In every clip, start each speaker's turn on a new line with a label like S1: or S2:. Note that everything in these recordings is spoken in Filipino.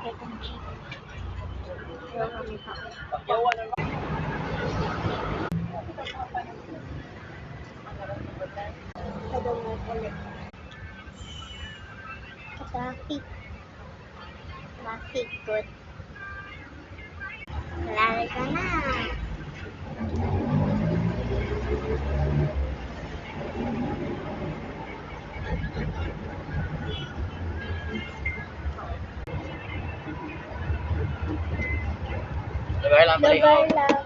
S1: Itong jeep. Pero kami pa. Padungan ulit. Traffic. Traffic, good. Lari ka na.
S2: Lugar lang pala
S1: Lugar
S2: yun.
S1: lang.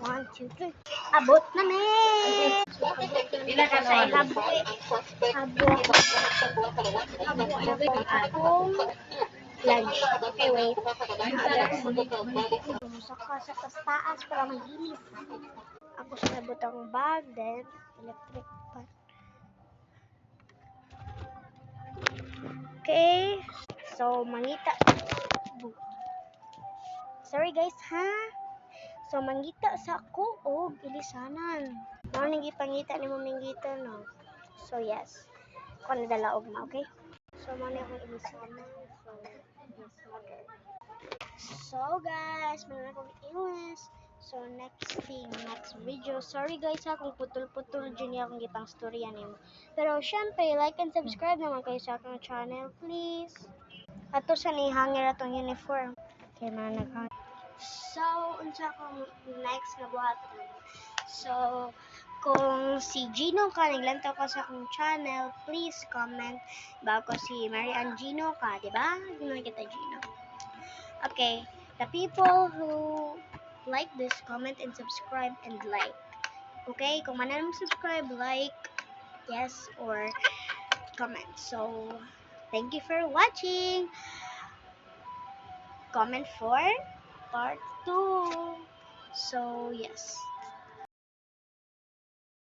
S1: One, two, three. Abot na me!
S2: Pila ka sa
S1: Abo. Abo. Abo na po akong lunch. Okay, wait. Sumusaka sa taas para magilis. Ako sa nabot ang bag, then electric pan. Okay. So, mangita. Sorry guys, ha? So, mangita sa ako o ilisanan. Mao ning gipangita ni mo mingita, no? So, yes. Ako nadala og ma, okay? So, mao ni akong ilisanan. So, yes, okay. So, guys, meron akong English. So, next video. Sorry guys ha, kung putol-putol dyan niya akong gipang storya nimo. Pero, syempre, like and subscribe naman kayo sa akong channel, please. Ato sa ni hanger atong uniform. Kaya mga nag So, unsa akong next na buhaton. So, kung si Gino ka, naglantaw ka sa akong channel, please comment. Bago si Marian Gino ka, di ba? Hindi kita Gino. Okay, the people who like this, comment and subscribe and like. Okay, kung manan mo subscribe, like, yes, or comment. So, thank you for watching. Comment for part 2. So, yes.